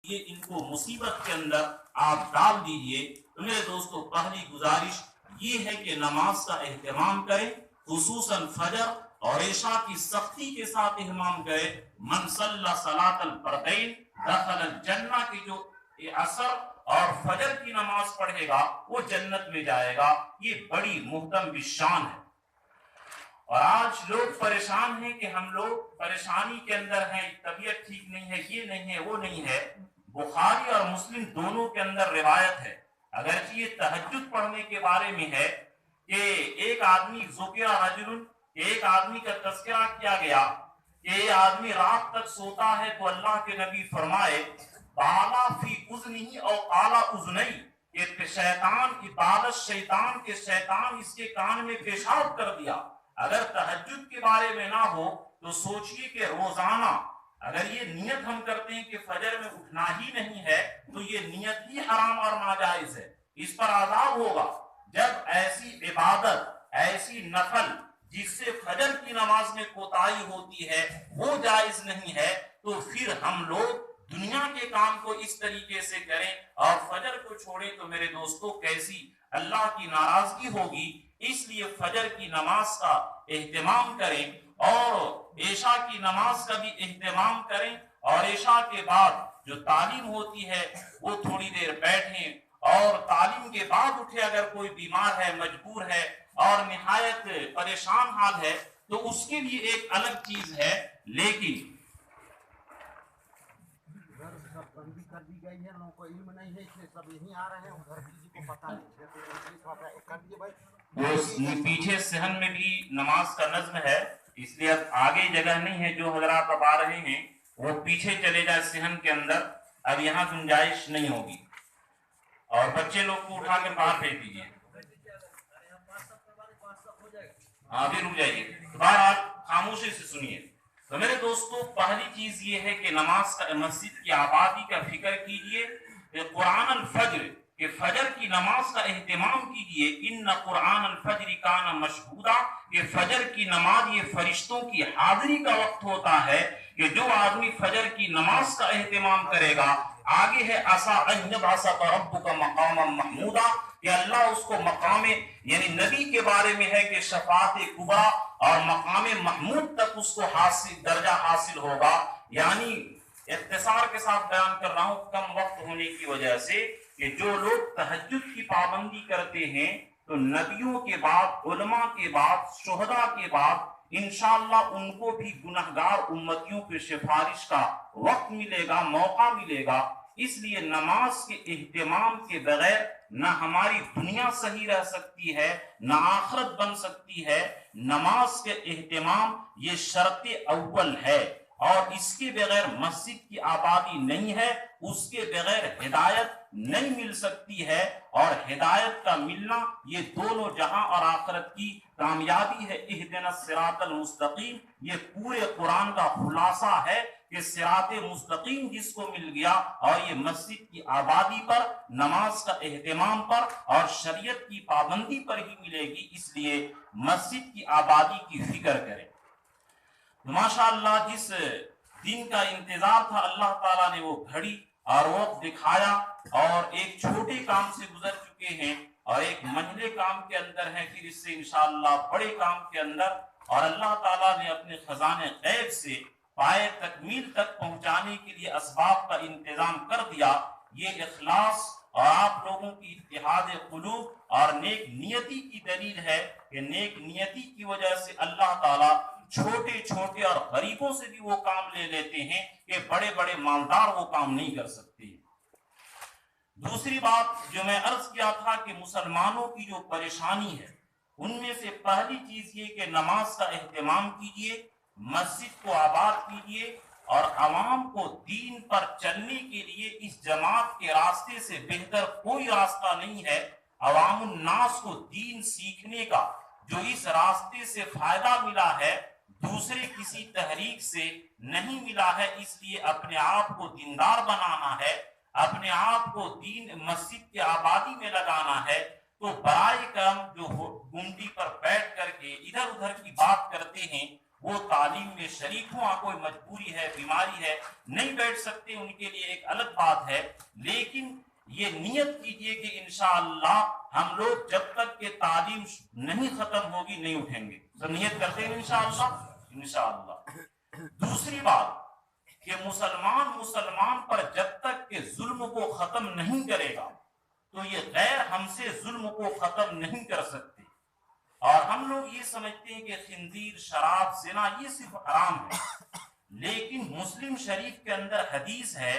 یہ ان کو مصیبت کے اندر آپ ڈال دیجئے۔ تو میرے دوستو پہلی گزارش یہ ہے کہ نماز کا اہتمام کریں، خصوصاً فجر اور عشاء کی سختی کے ساتھ اہتمام کریں۔ من صلی صلاۃ الفردین دخل الجنہ کی جو عصر اور فجر کی نماز پڑھے گا وہ جنت میں جائے گا۔ یہ بڑی محترم بشان ہے۔ اور آج لوگ پریشان ہیں کہ ہم لوگ پریشانی کے اندر ہیں، طبیعت ٹھیک نہیں ہے، یہ نہیں ہے، وہ نہیں ہے۔ بخاری اور مسلم دونوں کے اندر روایت ہے، اگرچہ یہ تہجد پڑھنے کے بارے میں ہے کہ ایک آدمی ذکر رجل، ایک آدمی کا تذکرہ کیا گیا کہ یہ آدمی رات تک سوتا ہے تو اللہ کے نبی فرمائے بالا فی اذنہ او قال اذنی، کہ شیطان کی بالش، شیطان اس کے کان میں پیشاب کر دیا۔ اگر تہجد کے بارے میں نہ ہو تو سوچئے کہ روزانہ اگر یہ نیت ہم کرتے ہیں کہ فجر میں اٹھنا ہی نہیں ہے تو یہ نیت ہی حرام اور ناجائز ہے، اس پر عذاب ہوگا۔ جب ایسی عبادت، ایسی نفل جس سے فجر کی نماز میں کوتاہی ہوتی ہے وہ جائز نہیں ہے، تو پھر ہم لوگ دنیا کے کام کو اس طریقے سے کریں اور فجر کو چھوڑیں تو میرے دوستو کیسی اللہ کی ناراضگی ہوگی۔ اس لیے فجر کی نماز کا اہتمام کریں اور عشاء کی نماز کا بھی اہتمام کریں، اور عشاء کے بعد جو تعلیم ہوتی ہے وہ تھوڑی دیر بیٹھیں، اور تعلیم کے بعد اٹھے۔ اگر کوئی بیمار ہے، مجبور ہے اور نہایت پریشان حال ہے تو اس کے لیے ایک الگ چیز ہے، لیکن بندی کر دی گئی ہے، لوگوں کو علم نہیں ہے، اس لیے سب یہیں آ رہے ہیں، ادھر کسی کو پتہ نہیں کر دیے بھائی۔ جو پیچھے صحن میں بھی نماز کا نظم ہے، اس لیے اب آگے جگہ نہیں ہے، جو حضرات اب آ رہے ہیں وہ پیچھے چلے جائے صحن کے اندر، اب یہاں گنجائش نہیں ہوگی، اور بچے لوگ کو اٹھا کے باہر بھیج دیجیے۔ ہاں بھی رک جائیے، بہرحال خاموشی سے سنیے۔ تو میرے دوستو پہلی چیز یہ ہے کہ نماز کا، مسجد کی آبادی کا فکر کیجئے کہ قرآن الفجر، کہ فجر کی نماز کا اہتمام کیجئے۔ ان قرآن الفجر کان مشہودا، کہ فجر کی نماز یہ فرشتوں کی حاضری کا وقت ہوتا ہے، کہ جو آدمی فجر کی نماز کا اہتمام کرے گا، آگے ہے عسیٰ ان یبعثک ربک مقاما محمودا، کہ اللہ اس کو مقام، یعنی نبی کے بارے میں ہے کہ شفاعت کبریٰ اور مقام محمود تک اس کو حاصل، درجہ حاصل ہوگا۔ یعنی اختصار کے ساتھ بیان کر رہا ہوں کم وقت ہونے کی وجہ سے، کہ جو لوگ تہجد کی پابندی کرتے ہیں تو نبیوں کے بعد، علماء کے بعد، شہداء کے بعد انشاءاللہ ان کو بھی گنہگار امتیوں کے سفارش کا وقت ملے گا، موقع ملے گا۔ اس لیے نماز کے اہتمام کے بغیر نہ ہماری دنیا صحیح رہ سکتی ہے، نہ آخرت بن سکتی ہے۔ نماز کے اہتمام یہ شرط اول ہے، اور اس کے بغیر مسجد کی آبادی نہیں ہے، اس کے بغیر ہدایت نہیں مل سکتی ہے، اور ہدایت کا ملنا یہ دونوں جہاں اور آخرت کی کامیابی ہے۔ اہدنا الصراط المستقیم، یہ پورے قرآن کا خلاصہ ہے کہ صراط مستقیم جس کو مل گیا، اور یہ مسجد کی آبادی پر، نماز کا اہتمام پر اور شریعت کی پابندی پر ہی ملے گی۔ اس لیے مسجد کی آبادی کی فکر کریں۔ ماشاءاللہ جس دن کا انتظار تھا اللہ تعالیٰ نے وہ گھڑی اور وقت دکھایا، اور ایک چھوٹے کام سے گزر چکے ہیں اور ایک منجلے کام کے اندر ہیں، پھر اس سے انشاءاللہ بڑے کام کے اندر، اور اللہ تعالیٰ نے اپنے خزانے غیب سے پائے تکمیل تک پہنچانے کے لیے اسباب کا انتظام کر دیا۔ یہ اخلاص اور آپ لوگوں کی اتحاد قلوب اور نیک نیتی کی دلیل ہے کہ نیک نیتی کی وجہ سے اللہ تعالیٰ چھوٹے چھوٹے اور غریبوں سے بھی وہ کام لے لیتے ہیں کہ بڑے بڑے مالدار وہ کام نہیں کر سکتے۔ دوسری بات جو میں عرض کیا تھا کہ مسلمانوں کی جو پریشانی ہے ان میں سے پہلی چیز یہ کہ نماز کا اہتمام کیجئے، مسجد کو آباد کیجئے، اور عوام کو دین پر چلنے کے لیے اس جماعت کے راستے سے بہتر کوئی راستہ نہیں ہے۔ عوام الناس کو دین سیکھنے کا جو اس راستے سے فائدہ ملا ہے دوسرے کسی تحریک سے نہیں ملا ہے۔ اس لیے اپنے آپ کو دیندار بنانا ہے، اپنے آپ کو دین مسجد کی آبادی میں لگانا ہے۔ تو برائے کرم جو گنڈی پر بیٹھ کر کے ادھر ادھر کی بات کرتے ہیں وہ تعلیم میں شریک ہوں، کوئی مجبوری ہے، بیماری ہے، نہیں بیٹھ سکتے، ان کے لیے ایک الگ بات ہے، لیکن یہ نیت کیجئے کہ انشاءاللہ ہم لوگ جب تک کہ تعلیم نہیں ختم ہوگی نہیں اٹھیں گے. سب نیت کرتے ہیں انشاءاللہ. انشاءاللہ. دوسری بات کہ مسلمان پر جب تک کہ ظلم کو ختم نہیں کرے گا تو یہ غیر ہم سے ظلم کو ختم نہیں کر سکتے. اور ہم لوگ یہ سمجھتے ہیں کہ خنزیر، شراب، زنا یہ صرف حرام ہے، لیکن مسلم شریف کے اندر حدیث ہے،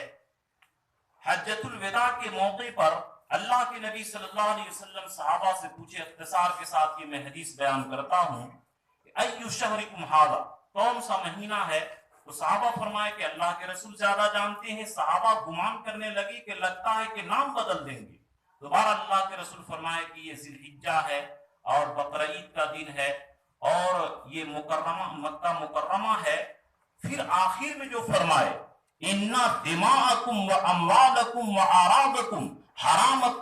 حجۃ الوداع کے موقع پر اللہ کے نبی صلی اللہ علیہ وسلم صحابہ سے پوچھے، اختصار کے ساتھ یہ میں حدیث بیان کرتا ہوں، ایُّ شہرکم ھذا، کون سا مہینہ ہے؟ تو صحابہ فرمائے کہ اللہ کے رسول زیادہ جانتے ہیں. صحابہ گمان کرنے لگے کہ لگتا ہے کہ نام بدل دیں گے. دوبارہ اللہ کے رسول فرمائے کہ یہ ذی الحجہ ہے اور بقرعید کا دن ہے اور یہ مکہ مکرمہ ہے. پھر آخر میں جو فرمائے ان دماءکم و اموالکم و اعراضکم حرامت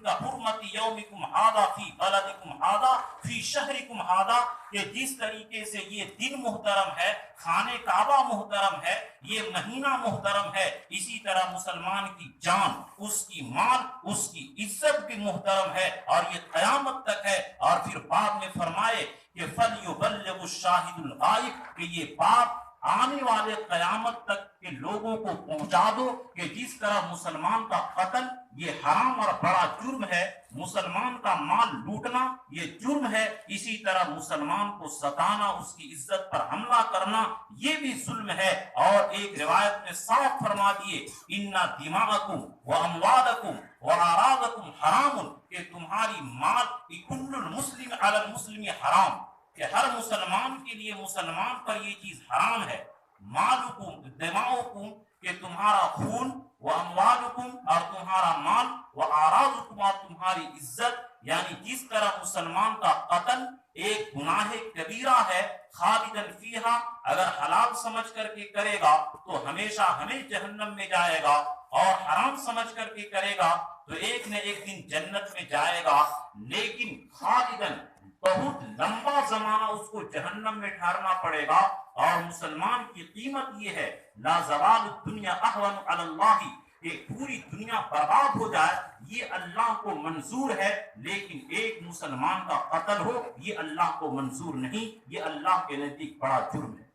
کا حرمت یومکم ھذا فی بلدکم ھذا فی شہرکم ھذا، کہ جس طریقے سے یہ دن محترم ہے، خانہ کعبہ محترم ہے، یہ مہینہ محترم ہے، اسی طرح مسلمان کی جان، اس کی مال، اس کی عزت بھی محترم ہے اور یہ قیامت تک ہے. اور پھر بعد میں فرمائے کہ فَلْيُبَلِّغُ الشَّاهِدُ الْغَائِبُ، کہ یہ بات آنے والے قیامت تک کے لوگوں کو پہنچا دو کہ جس طرح مسلمان کا قتل یہ حرام اور بڑا جرم ہے، مسلمان کا مال لوٹنا یہ جرم ہے، اسی طرح مسلمان کو ستانا، اس کی عزت پر حملہ کرنا یہ بھی ظلم ہے. اور ایک روایت میں صاف فرما دیے ان دماءکم و اموالکم و اعراضکم حرام، کہ تمہاری مال کل المسلم علی المسلم حرام، کہ ہر مسلمان کے لیے مسلمان پر یہ چیز حرام ہے. مالکم دماؤکم، کہ تمہارا خون، و اموالکم، اور تمہارا مال، و اعراضکم، اور تمہاری عزت. یعنی جس طرح مسلمان کا قتل ایک گناہ کبیرہ ہے، خالدن فیہا، اگر حلال سمجھ کر کے کرے گا تو ہمیشہ جہنم میں جائے گا، اور حرام سمجھ کر کے کرے گا تو ایک نہ ایک دن جنت میں جائے گا. لیکن خالدن، بہت لمبا زمانہ اس کو جہنم میں ٹھہرنا پڑے گا. اور مسلمان کی قیمت یہ ہے، لا زوال الدنیا اہون علی اللہ، کہ پوری دنیا برباد ہو جائے یہ اللہ کو منظور ہے، لیکن ایک مسلمان کا قتل ہو یہ اللہ کو منظور نہیں، یہ اللہ کے نزدیک بڑا جرم ہے.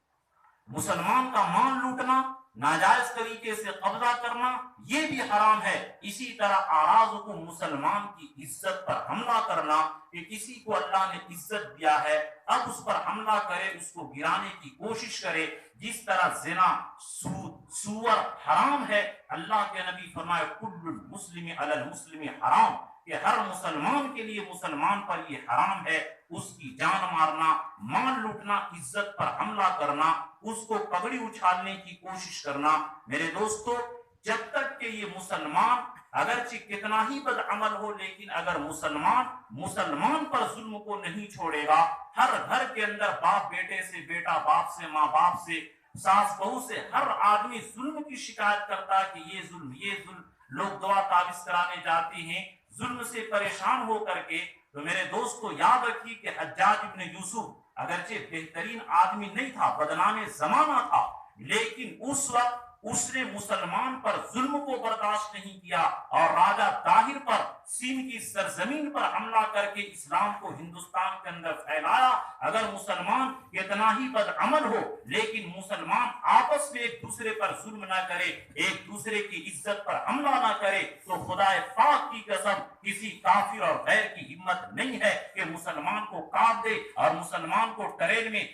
مسلمان کا مال لوٹنا، ناجائز طریقے سے قبضہ کرنا یہ بھی حرام ہے. اسی طرح اعراض کو، مسلمان کی عزت پر حملہ کرنا، کہ کسی کو اللہ نے عزت دیا ہے اب اس پر حملہ کرے، اس کو گرانے کی کوشش کرے. جس طرح زنا، سود حرام ہے. اللہ کے نبی فرمائے کل المسلم علی المسلم حرام، کہ ہر مسلمان کے لیے مسلمان پر یہ حرام ہے. اس کی جان مارنا، مال لوٹنا، عزت پر حملہ کرنا، اس کو پگڑی اچھالنے کی کوشش کرنا. میرے دوستو، جب تک کہ یہ مسلمان اگرچہ کتنا ہی بد عمل ہو، لیکن اگر مسلمان پر ظلم کو نہیں چھوڑے گا، ہر گھر کے اندر باپ بیٹے سے، بیٹا باپ سے، ماں باپ سے، ساس بہو سے، ہر آدمی ظلم کی شکایت کرتا ہے کہ یہ ظلم، یہ ظلم. لوگ دعا تعویذ کرانے جاتے ہیں ظلم سے پریشان ہو کر کے. تو میرے دوستو یاد رکھیے کہ حجاج ابن یوسف اگرچہ بہترین آدمی نہیں تھا، بدنام زمانہ تھا، لیکن اس وقت اس نے مسلمان پر ظلم کو برداشت نہیں کیا اور راجہ طاہر پر، سندھ کی سرزمین پر حملہ کر کے اسلام کو ہندوستان کے اندر پھیلایا. اگر مسلمان کتنا ہی بد عمل ہو، لیکن مسلمان آپس میں ایک دوسرے پر ظلم نہ کرے، ایک دوسرے کی عزت پر حملہ نہ کرے، تو خدا پاک کی قسم کسی کافر اور غیر کی ہمت نہیں ہے کہ مسلمان کو کاٹ دے اور مسلمان کو ٹرین میں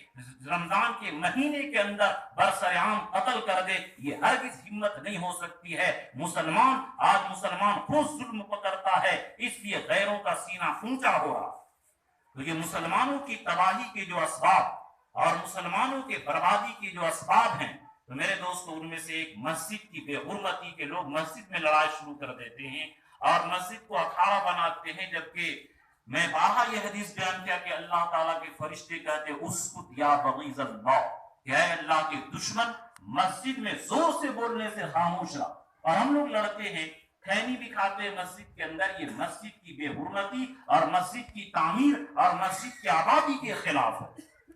رمضان کے مہینے کے اندر برسر عام قتل کر دے. یہ ہرگز ہمت نہیں ہو سکتی ہے. آج مسلمان خود ظلم پکڑتا ہے، اس لیے غیروں کا سینہ اونچا ہو رہا. تو یہ مسلمانوں کی تباہی کے جو اسباب اور مسلمانوں کے بربادی کے جو اسباب ہیں، تو میرے دوستو ان میں سے ایک مسجد کی بے حرمتی، کے لوگ مسجد میں لڑائی شروع کر دیتے ہیں اور مسجد کو اکھاڑا بناتے ہیں. جبکہ میں باہر یہ حدیث بیان کیا کہ اللہ تعالیٰ کے فرشتے کہتے اسکت یا بغیض اللہ، کہ اے اللہ کے دشمن، مسجد میں زور سے بولنے سے خاموش رہا. اور ہم لوگ لڑتے ہیں، کھینی بھی کھاتے ہیں مسجد کے اندر. یہ مسجد کی بے حرمتی اور مسجد کی تعمیر اور مسجد کی آبادی کے خلاف ہے.